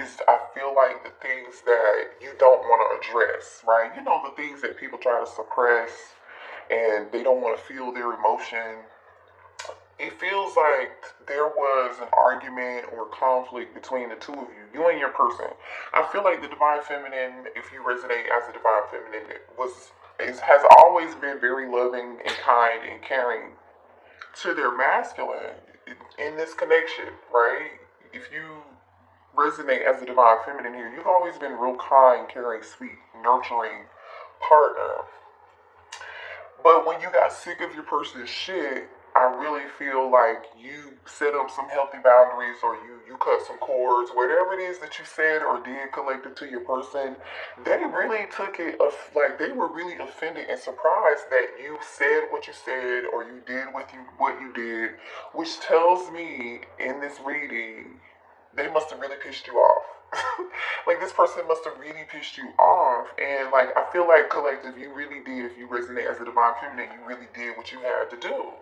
is, I feel like, the things that you don't want to address, right? You know, the things that people try to suppress and they don't want to feel their emotion. It feels like there was an argument or conflict between the two of you and your person. I feel like the divine feminine, if you resonate as a divine feminine, has always been very loving and kind and caring to their masculine in this connection, right? If you resonate as a divine feminine here, you've always been real kind, caring, sweet, nurturing partner. But when you got sick of your person's shit, I really feel like you set up some healthy boundaries, or you cut some cords, whatever it is that you said or did collective to your person. They really took it, like they were really offended and surprised that you said what you said or you did what you did, which tells me in this reading, they must have really pissed you off. Like this person must have really pissed you off, and like I feel like collective, you really did. If you resonate as a divine feminine, you really did what you had to do.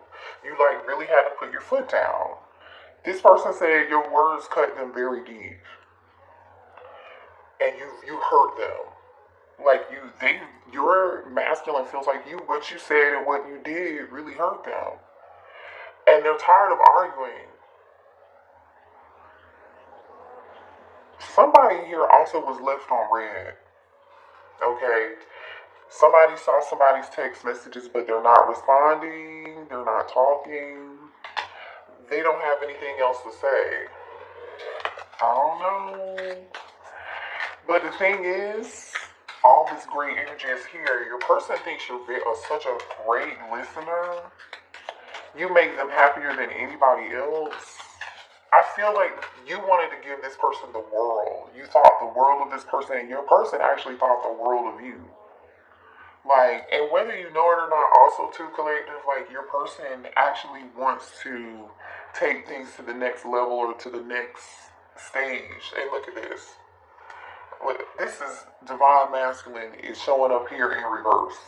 You like really had to put your foot down. This person said your words cut them very deep, and you hurt them. Like your masculine feels like what you said and what you did really hurt them, and they're tired of arguing. Somebody here also was left on red. Okay. Somebody saw somebody's text messages, but they're not responding. They're not talking. They don't have anything else to say. I don't know. But the thing is, all this great energy is here. Your person thinks you're such a great listener. You make them happier than anybody else. I feel like you wanted to give this person the world. You thought the world of this person, and your person actually thought the world of you. Like, and whether you know it or not, also too, collective, like your person actually wants to take things to the next level or to the next stage. And look at this. This is divine masculine is showing up here in reverse.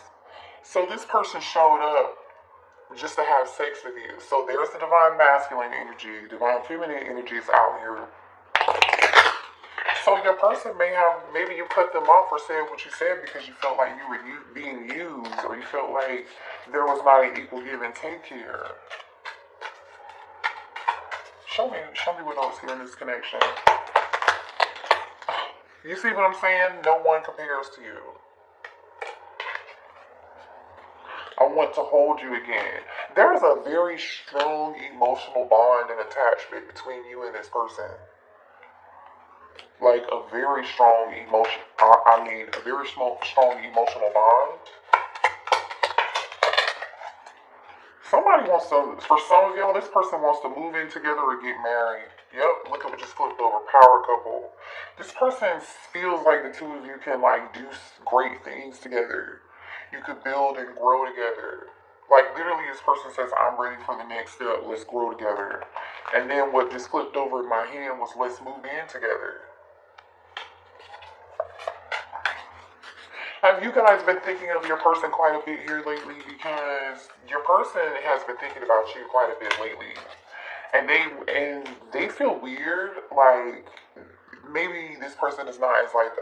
So this person showed up just to have sex with you. So there's the divine masculine energy. Divine feminine energy is out here. So your person maybe you cut them off or said what you said because you felt like you were being used, or you felt like there was not an equal give and take here. Show me what else here in this connection. You see what I'm saying? No one compares to you. I want to hold you again. There is a very strong emotional bond and attachment between you and this person. Like a very strong emotion. A very strong emotional bond. Somebody wants to, for some of y'all, this person wants to move in together or get married. Yep, look at what just flipped over. Power couple. This person feels like the two of you can like do great things together. You could build and grow together. Like literally this person says, I'm ready for the next step. Let's grow together. And then what just flipped over in my hand was let's move in together. Have you guys been thinking of your person quite a bit here lately? Because your person has been thinking about you quite a bit lately. And they feel weird, like maybe this person is not as like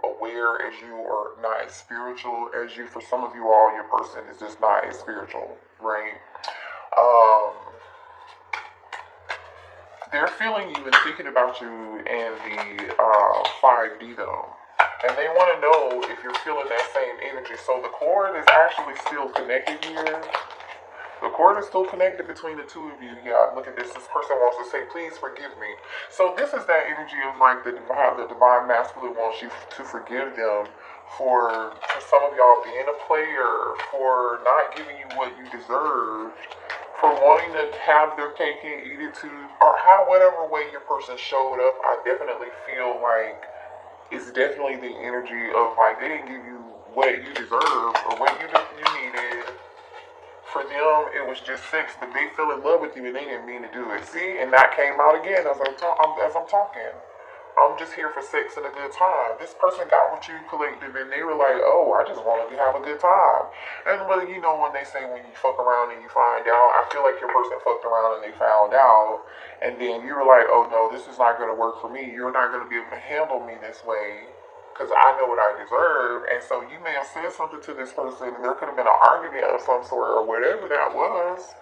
aware as you, or not as spiritual as you. For some of you all, your person is just not as spiritual, right? They're feeling you and thinking about you in the 5D though. And they want to know if you're feeling that same energy. So the cord is actually still connected here. The cord is still connected between the two of you. Yeah, look at this. This person wants to say, please forgive me. So this is that energy of like how the divine masculine wants you to forgive them for some of y'all being a player, for not giving you what you deserved, for wanting to have their cake and eat it too, or whatever way your person showed up. I definitely feel like it's definitely the energy of like they didn't give you what you deserved or what you needed. For them, it was just sex, but they fell in love with you and they didn't mean to do it. See, and that came out again as I'm talking. I'm just here for sex and a good time. This person got with you collective and they were like, oh, I just want to have a good time. And but you know when they say when you fuck around and you find out, I feel like your person fucked around and they found out. And then you were like, oh no, this is not going to work for me. You're not going to be able to handle me this way because I know what I deserve. And so you may have said something to this person and there could have been an argument of some sort or whatever that was.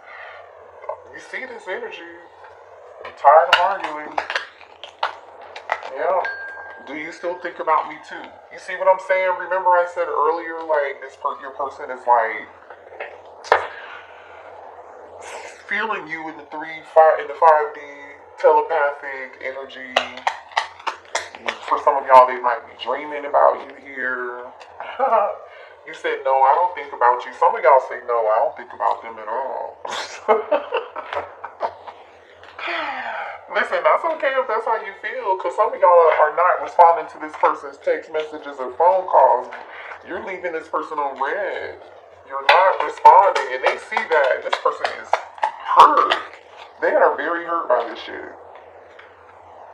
You see this energy. I'm tired of arguing. Yeah. Do you still think about me too? You see what I'm saying? Remember I said earlier, like your person is like feeling you in the 5D telepathic energy. For some of y'all, they might be dreaming about you here. You said no, I don't think about you. Some of y'all say no, I don't think about them at all. Listen, that's okay if that's how you feel, because some of y'all are not responding to this person's text messages or phone calls. You're leaving this person on red. You're not responding, and they see that, and this person is hurt. They are very hurt by this shit.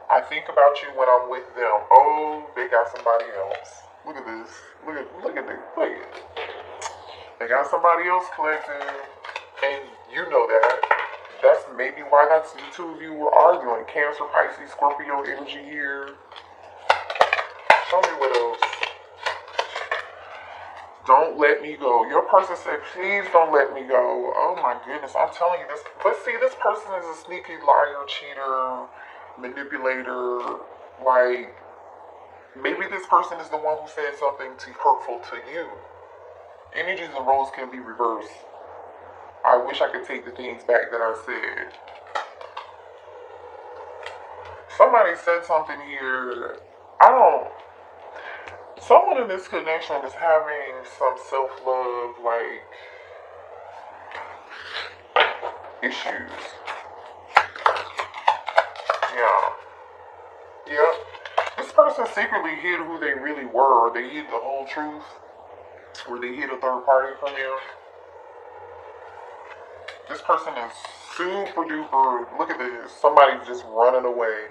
I think about you when I'm with them. Oh, they got somebody else. Look at this. Look at this. Look at it. They got somebody else collective, and you know that. That's maybe why the two of you were arguing. Cancer, Pisces, Scorpio energy here. Show me what else. Don't let me go. Your person said, please don't let me go. Oh my goodness, I'm telling you this. But see, this person is a sneaky liar, cheater, manipulator. Like, maybe this person is the one who said something hurtful to you. Energies and roles can be reversed. I wish I could take the things back that I said. Somebody said something here. Someone in this connection is having some self-love, like, issues. Yeah. This person secretly hid who they really were, or they hid the whole truth, or they hid a third party from you. This person is super duper, look at this, somebody's just running away.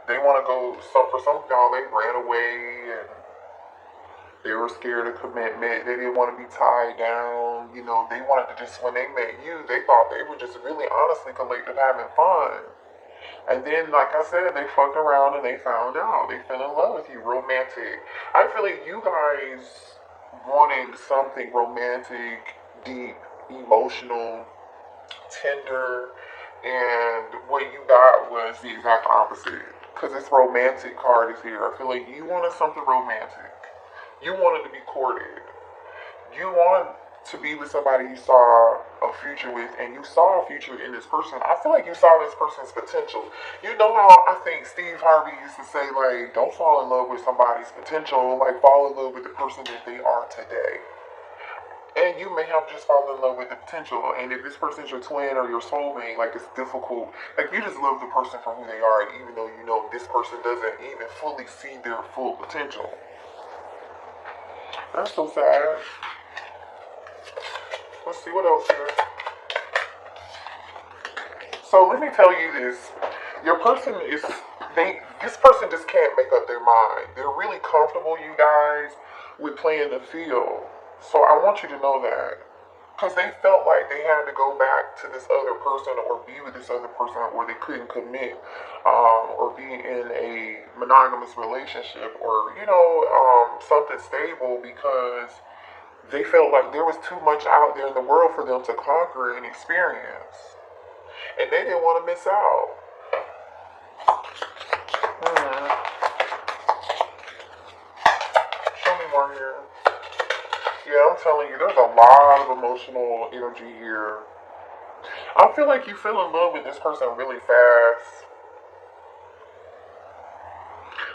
They want to go, for some of y'all, they ran away and they were scared of commitment. They didn't want to be tied down. You know, they wanted to just, when they met you, they thought they were just really honestly collective having fun. And then, like I said, they fucked around and they found out. They fell in love with you, romantic. I feel like you guys wanted something romantic, deep, emotional, tender, and what you got was the exact opposite. Because this romantic card is here. I feel like you wanted something romantic. You wanted to be courted. You wanted to be with somebody you saw a future with, and you saw a future in this person. I feel like you saw this person's potential. You know how I think Steve Harvey used to say, like, don't fall in love with somebody's potential, like fall in love with the person that they are today. And you may have just fallen in love with the potential. And if this person's your twin or your soulmate, like, it's difficult. Like, you just love the person for who they are, even though you know this person doesn't even fully see their full potential. That's so sad. Let's see what else here. So let me tell you this. Your person is, this person just can't make up their mind. They're really comfortable, you guys, with playing the field. So I want you to know that. Because they felt like they had to go back to this other person or be with this other person, or they couldn't commit or be in a monogamous relationship or, you know, something stable, because they felt like there was too much out there in the world for them to conquer and experience. And they didn't want to miss out. Show me more here. Yeah, I'm telling you, there's a lot of emotional energy here. I feel like you fell in love with this person really fast.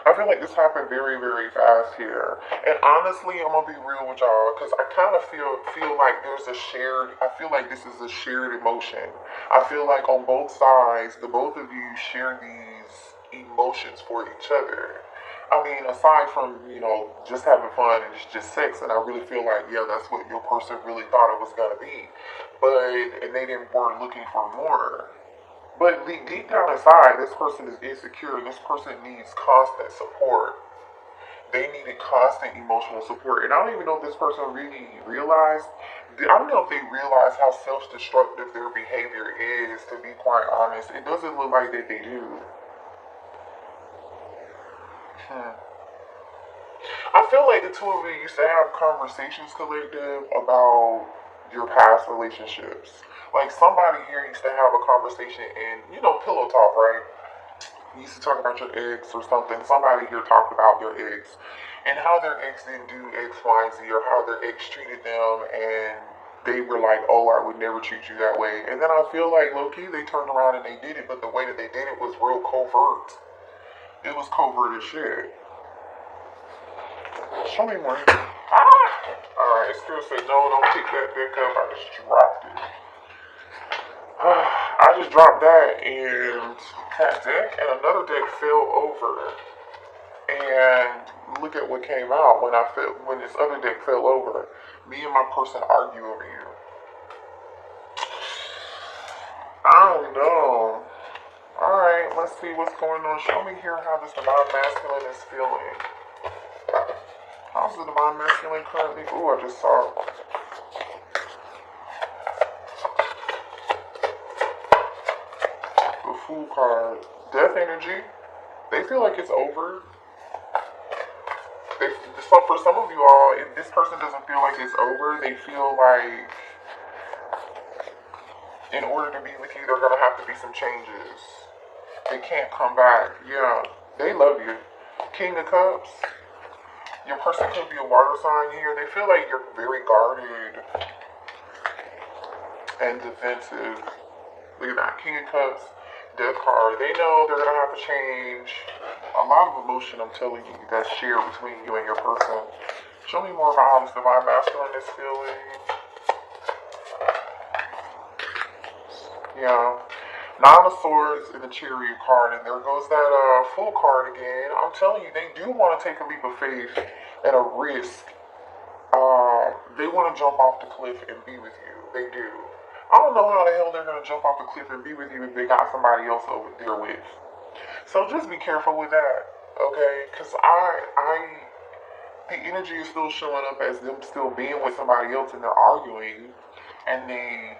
I feel like this happened very, very fast here. And honestly, I'm going to be real with y'all, because I kind of feel like there's a shared, I feel like this is a shared emotion. I feel like on both sides, the both of you share these emotions for each other. I mean, aside from, you know, just having fun and it's just sex, and I really feel like, yeah, that's what your person really thought it was going to be. But, and they weren't looking for more. But deep down inside, this person is insecure. This person needs constant support. They needed constant emotional support. And I don't even know if this person really realized, I don't know if they realize how self-destructive their behavior is, to be quite honest. It doesn't look like that they do. I feel like the two of you used to have conversations, collective, about your past relationships. Like somebody here used to have a conversation in, pillow talk, right? You used to talk about your ex or something. Somebody here talked about their ex and how their ex didn't do X, Y, and Z, or how their ex treated them, and they were like, oh, I would never treat you that way. And then I feel like low-key they turned around and they did it, but the way that they did it was real covert. It was covert as shit. Show me more. Alright, still say no, don't pick that back up. I just dropped it. I just dropped that and that deck, and another deck fell over. And look at what came out when this other deck fell over. Me and my person argue over you. I don't know. Alright, let's see what's going on. Show me here how this divine masculine is feeling. How's the divine masculine currently? Ooh, I just saw the Fool card. Death energy. They feel like it's over. For some of you all, if this person doesn't feel like it's over, they feel like in order to be with you, there are going to have to be some changes. They can't come back. Yeah, they love you. King of Cups. Your person could be a water sign here. They feel like you're very guarded and defensive. Look at that. King of Cups, Death card. They know they're going to have to change. A lot of emotion, I'm telling you, that's shared between you and your person. Show me more about how this divine masculine is feeling. Yeah. Nine of Swords and the Chariot card, and there goes that Fool card again. I'm telling you, they do want to take a leap of faith and a risk. They want to jump off the cliff and be with you. They do. I don't know how the hell they're going to jump off the cliff and be with you if they got somebody else over there with. So just be careful with that, okay? Because the energy is still showing up as them still being with somebody else and they're arguing, and the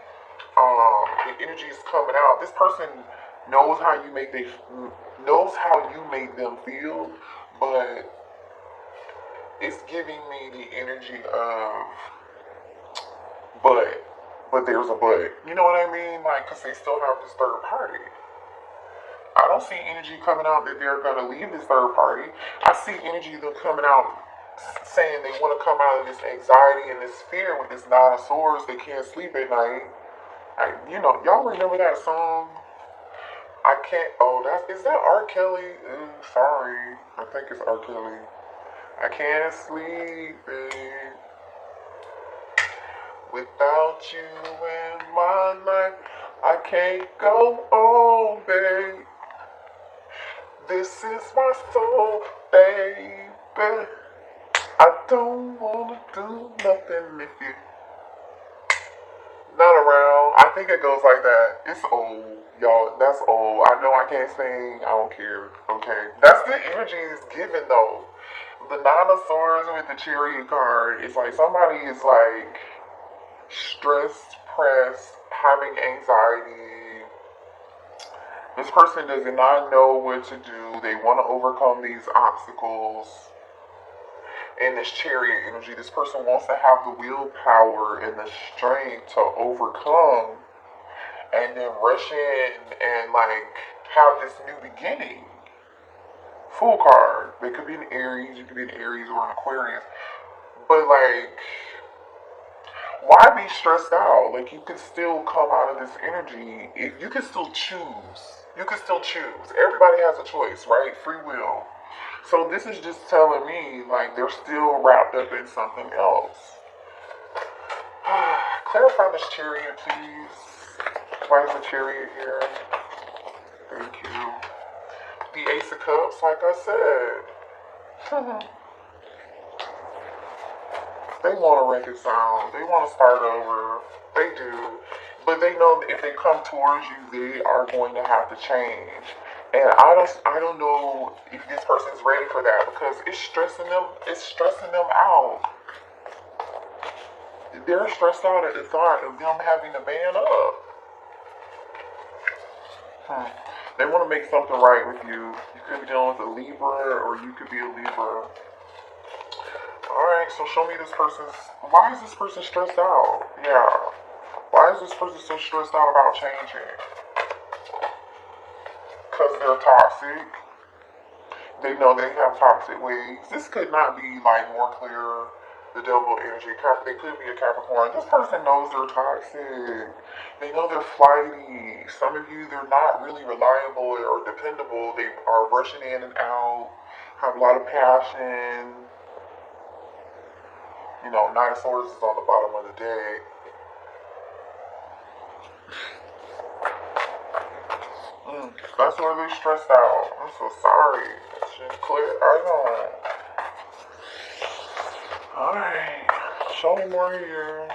energy is coming out. This person knows how you make them feel, but it's giving me the energy of but there's a but. You know what I mean? Like, because they still have this third party. I don't see energy coming out that they're going to leave this third party. I see energy them coming out saying they want to come out of this anxiety and this fear with this Nine of Swords. They can't sleep at night. Y'all remember that song? I can't. Oh, is that R. Kelly? Sorry, I think it's R. Kelly. I can't sleep, babe, without you in my life. I can't go on, babe. This is my soul, baby. I don't wanna do nothing if you not around. I think it goes like that. It's old, y'all. That's old. I know I can't sing. I don't care. Okay. That's the energy it's given though. The Nine of Swords with the Chariot card. It's like somebody is like stressed, pressed, having anxiety. This person does not know what to do. They want to overcome these obstacles. In this Chariot energy, this person wants to have the willpower and the strength to overcome and then rush in and like have this new beginning. Fool card. It could be an Aries, it could be an Aries or an Aquarius. But like, why be stressed out? Like, you can still come out of this energy. If you can still choose. You can still choose. Everybody has a choice, right? Free will. So this is just telling me, like, they're still wrapped up in something else. Clarify this Chariot, please. Why is the Chariot here? Thank you. The Ace of Cups, like I said. They want to reconcile. They want to start over. They do. But they know that if they come towards you, they are going to have to change. And I don't know if this person's ready for that because it's stressing them out. They're stressed out at the thought of them having to man up. They want to make something right with you. You could be dealing with a Libra or you could be a Libra. Alright, so show me this person's... Why is this person stressed out? Yeah. Why is this person so stressed out about changing? Because they're toxic. They know they have toxic ways. This could not be like more clear. The devil energy. They could be a Capricorn. This person knows they're toxic. They know they're flighty. Some of you, they're not really reliable or dependable. They are rushing in and out. Have a lot of passion. You know, Nine of Swords is on the bottom of the deck. That's why they're stressed out. I'm so sorry. That shit clear. I know. Alright. Show me more here.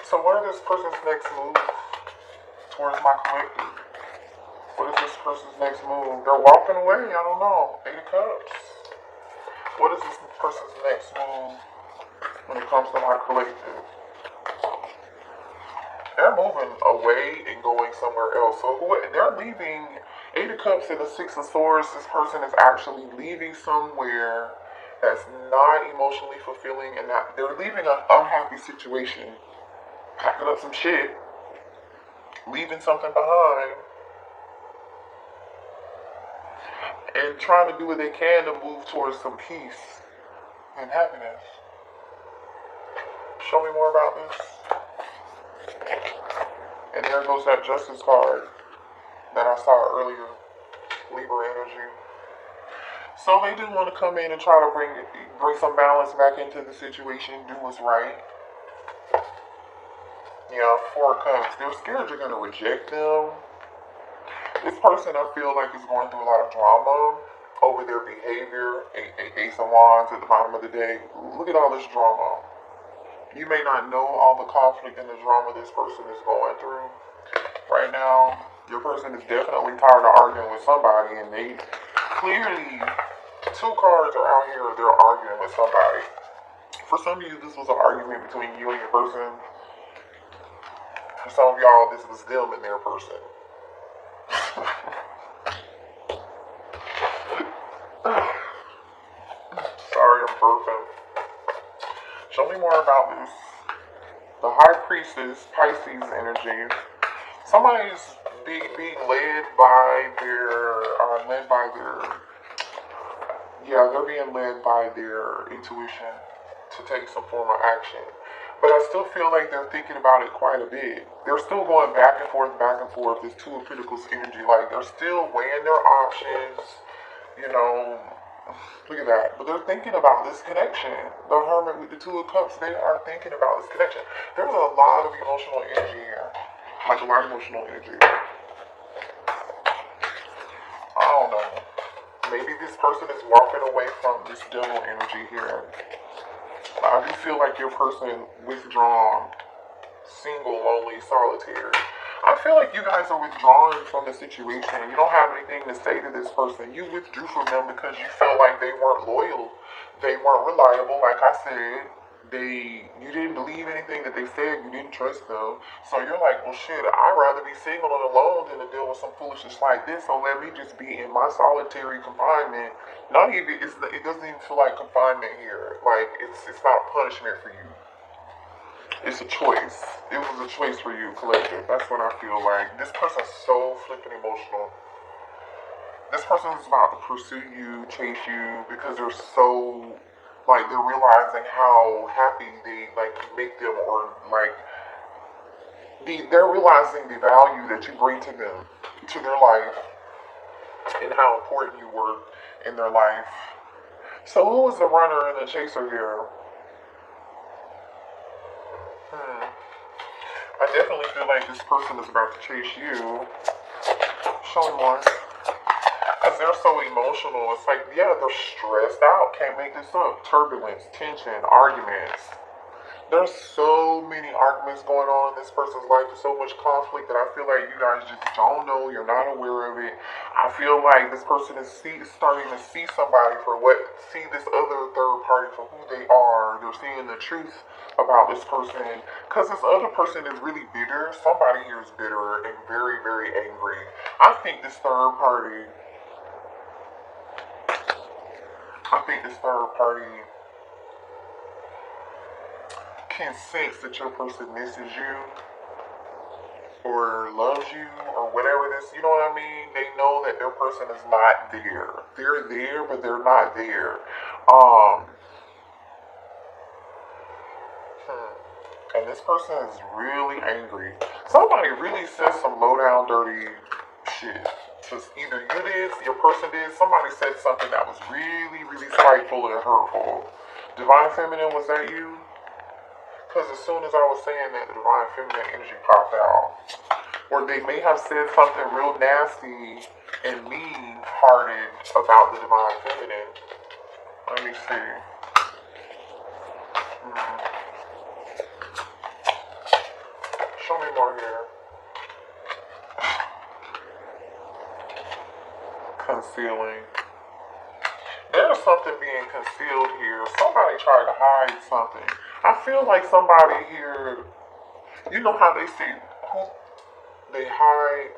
So what are this person's next moves towards my collective? What is this person's next move? They're walking away. I don't know. Eight of Cups. What is this person's next move when it comes to my collective? They're moving away and going somewhere else. So they're leaving. Eight of Cups and the Six of Swords. This person is actually leaving somewhere that's not emotionally fulfilling, and that they're leaving an unhappy situation, packing up some shit, leaving something behind, and trying to do what they can to move towards some peace and happiness. Show me more about this. And there goes that Justice card that I saw earlier, Libra energy. So they do want to come in and try to bring some balance back into the situation, do what's right. Yeah, Four of Cups. They're scared you're going to reject them. This person, I feel like, is going through a lot of drama over their behavior. Ace of Wands at the bottom of the deck. Look at all this drama. You may not know all the conflict and the drama this person is going through. Right now, your person is definitely tired of arguing with somebody, and they clearly... Two cards are out here, they're arguing with somebody. For some of you, this was an argument between you and your person. For some of y'all, this was them and their person. Sorry, I'm burping. Show me more about this. The High Priestess, Pisces energy. Somebody's being led by their, yeah, they're being led by their intuition to take some form of action. But I still feel like they're thinking about it quite a bit. They're still going back and forth, this Two of Pentacles energy. Like, they're still weighing their options, you know. Look at that. But they're thinking about this connection. The Hermit with the Two of Cups, they are thinking about this connection. There's a lot of emotional energy here. Like, a lot of emotional energy. I don't know. Maybe this person is walking away from this devil energy here. I do feel like your person withdrawn, single, lonely, solitary. I feel like you guys are withdrawing from the situation. You don't have anything to say to this person. You withdrew from them because you felt like they weren't loyal. They weren't reliable, like I said. You didn't believe anything that they said. You didn't trust them. So you're like, well, shit, I'd rather be single and alone than to deal with some foolishness like this. So let me just be in my solitary confinement. It doesn't even feel like confinement here. Like, it's not a punishment for you. It's a choice. It was a choice for you, collective. That's what I feel like. This person's so flipping emotional. This person is about to pursue you, chase you, because they're so... Like, they're realizing how happy they, like, make them, or, like, they're realizing the value that you bring to them, to their life, and how important you were in their life. So who was the runner and the chaser here? I definitely feel like this person is about to chase you. Show me more. Because they're so emotional. It's like, yeah, they're stressed out. Can't make this up. Turbulence, tension, arguments. There's so many arguments going on in this person's life, so much conflict that I feel like you guys just don't know, you're not aware of it. I feel like this person is starting to see somebody for see this other third party for who they are. They're seeing the truth about this person. Because this other person is really bitter. Somebody here is bitter and very, very angry. I think this third party, can sense that your person misses you or loves you or whatever this, you know what I mean? They know that their person is not there. They're there, but they're not there. And this person is really angry. Somebody really said some low down dirty shit. Just either you did, your person did, somebody said something that was really, really spiteful and hurtful. Divine Feminine, was that you? Because as soon as I was saying that, the Divine Feminine energy popped out. Or they may have said something real nasty and mean-hearted about the Divine Feminine. Let me see. Show me more here. Concealing. There's something being concealed here. Somebody tried to hide something. I feel like somebody here, you know how they say, they hide,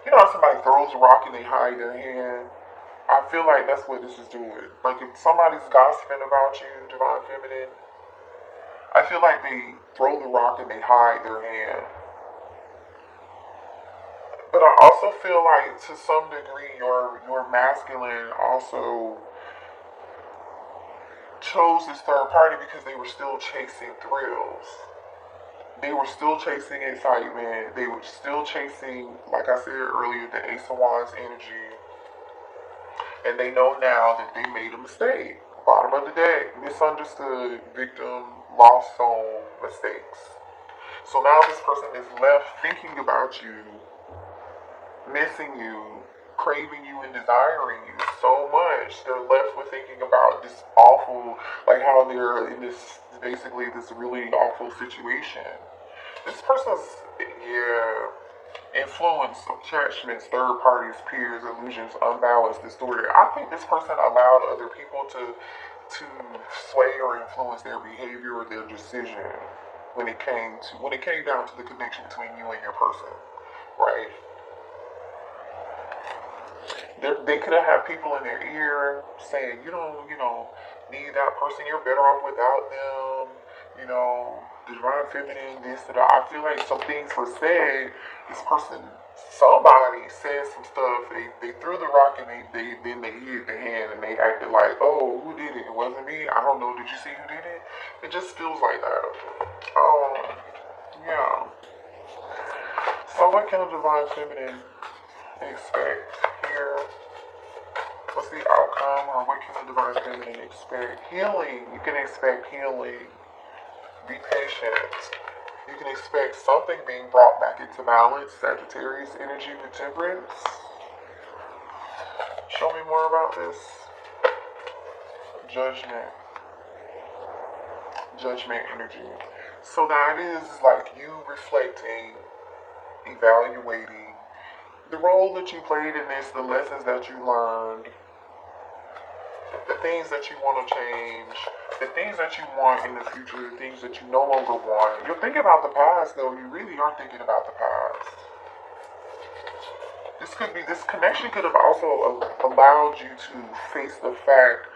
you know how somebody throws a rock and they hide their hand? I feel like that's what this is doing. Like if somebody's gossiping about you, Divine Feminine, I feel like they throw the rock and they hide their hand. But I also feel like to some degree your masculine also chose this third party because they were still chasing thrills. They were still chasing excitement. They were still chasing, like I said earlier, the Ace of Wands energy. And they know now that they made a mistake. Bottom of the deck, misunderstood, victim, lost soul, mistakes. So now this person is left thinking about you, missing you, craving you and desiring you so much. They're left with thinking about this awful, like how they're in this, basically this really awful situation. This person's, influence, attachments, third parties, peers, illusions, unbalanced, distorted. I think this person allowed other people to sway or influence their behavior or their decision when it came down to the connection between you and your person, right? They could have had people in their ear saying, you don't, need that person. You're better off without them. The Divine Feminine, this, that. I feel like some things were said. This person, somebody said some stuff. They threw the rock and then they hid the hand and they acted like, oh, who did it? It wasn't me. I don't know. Did you see who did it? It just feels like that. Yeah. So what can a Divine Feminine expect here? What's the outcome, or what can the Divine Feminine expect? Healing. You can expect healing. Be patient. You can expect something being brought back into balance. Sagittarius energy with Temperance. Show me more about this. Judgment. Judgment energy. So that is like you reflecting, evaluating the role that you played in this, the lessons that you learned, the things that you want to change, the things that you want in the future, the things that you no longer want. You're thinking about the past, though. You really are thinking about the past. This connection could have also allowed you to face the fact,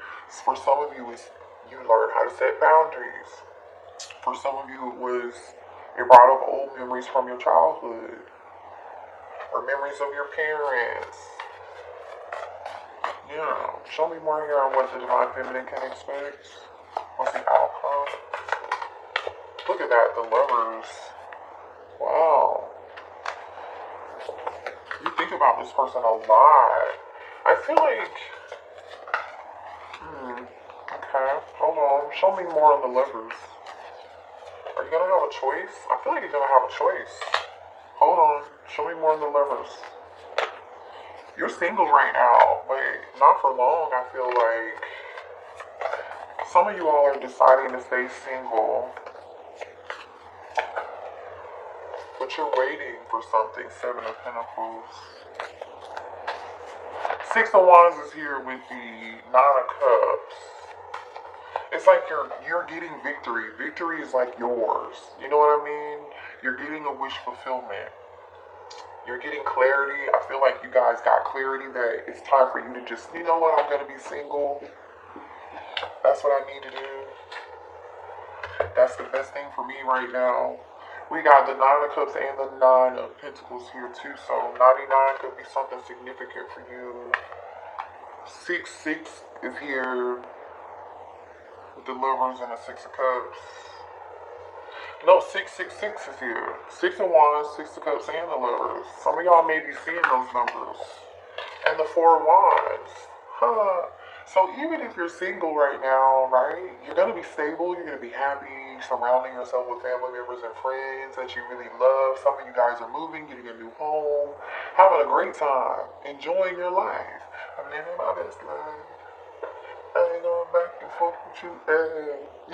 for some of you, you learned how to set boundaries. For some of you, it brought up old memories from your childhood, or memories of your parents. Yeah, show me more here on what the Divine Feminine can expect. What's the outcome? Look at that, the Lovers. Wow. You think about this person a lot. I feel like... Okay, hold on. Show me more on the Lovers. Are you going to have a choice? I feel like you're going to have a choice. Hold on. Show me more on the Lovers. You're single right now, but not for long. I feel like some of you all are deciding to stay single. but you're waiting for something. Seven of Pentacles. Six of Wands is here with the Nine of Cups. It's like you're getting victory. Victory is like yours. You know what I mean? You're getting a wish fulfillment. You're getting clarity. I feel like you guys got clarity that it's time for you to just, you know what, I'm going to be single. That's what I need to do. That's the best thing for me right now. We got the Nine of Cups and the Nine of Pentacles here too. So 99 could be something significant for you. 6-6 is here with the Lovers and the Six of Cups. No, 666 is here. 6 of Wands, 6 of Cups, and the Lovers. Some of y'all may be seeing those numbers. And the 4 of Wands. Huh. So even if you're single right now, right, you're going to be stable, you're going to be happy, surrounding yourself with family members and friends that you really love. Some of you guys are moving, getting a new home, having a great time, enjoying your life. I'm living my best life. I ain't going back and forth with you.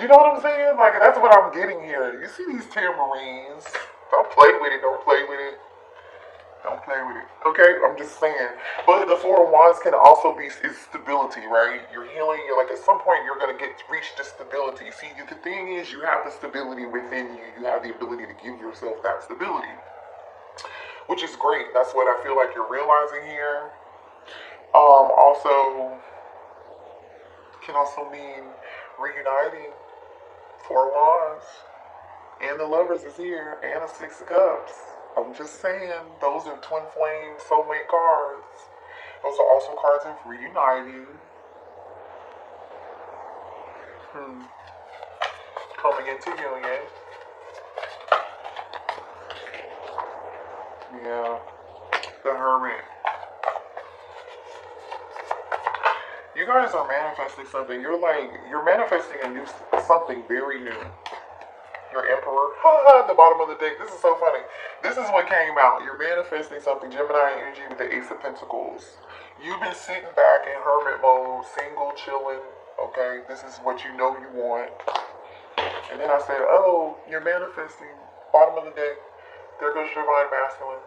You know what I'm saying? Like, that's what I'm getting here. You see these tamarines. Don't play with it. Don't play with it. Don't play with it. Okay? I'm just saying. But the Four of Wands can also be is stability, right? You're healing. You're like, at some point, you're going to reach the stability. See, the thing is, you have the stability within you. You have the ability to give yourself that stability, which is great. That's what I feel like you're realizing here. Also, can also mean reuniting. 4 of Wands. And the Lovers is here. And the 6 of Cups. I'm just saying, those are twin flame soulmate cards. Those are also cards of reuniting. Coming into union. Yeah. The Hermit. You guys are manifesting something. You're manifesting something very new. Your Emperor. At the bottom of the deck. This is so funny. This is what came out. You're manifesting something. Gemini energy with the Ace of Pentacles. You've been sitting back in hermit mode, single, chilling. Okay, this is what you know you want. And then I said, oh, you're manifesting. Bottom of the deck. There goes Divine Masculine.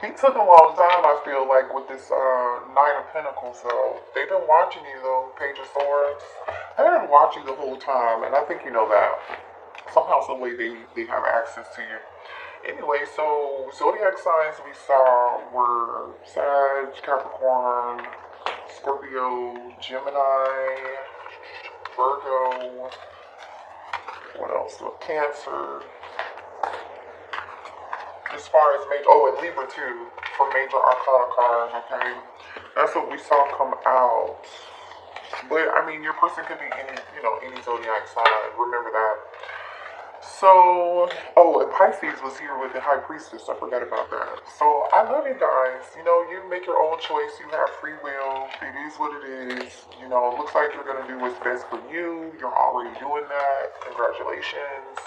He took a long time, I feel like, with this Nine of Pentacles, though. They've been watching you, though, Page of Swords. They've been watching the whole time, and I think you know that. Somehow, some way, they have access to you. Anyway, so zodiac signs we saw were Sag, Capricorn, Scorpio, Gemini, Virgo, what else? Cancer. As far as major, and Libra too, for major arcana cards, okay? That's what we saw come out. But, I mean, your person could be any zodiac sign, remember that. So, and Pisces was here with the High Priestess, I forgot about that. So, I love you guys. You make your own choice, you have free will, it is what it is. It looks like you're going to do what's best for you, you're already doing that, congratulations.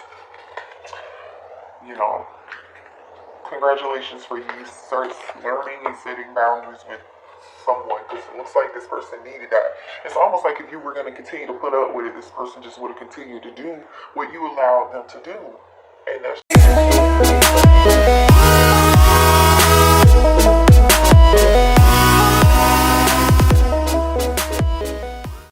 Congratulations for you start learning and setting boundaries with someone, because it looks like this person needed that. It's almost like if you were going to continue to put up with it, this person just would have continued to do what you allowed them to do. And that's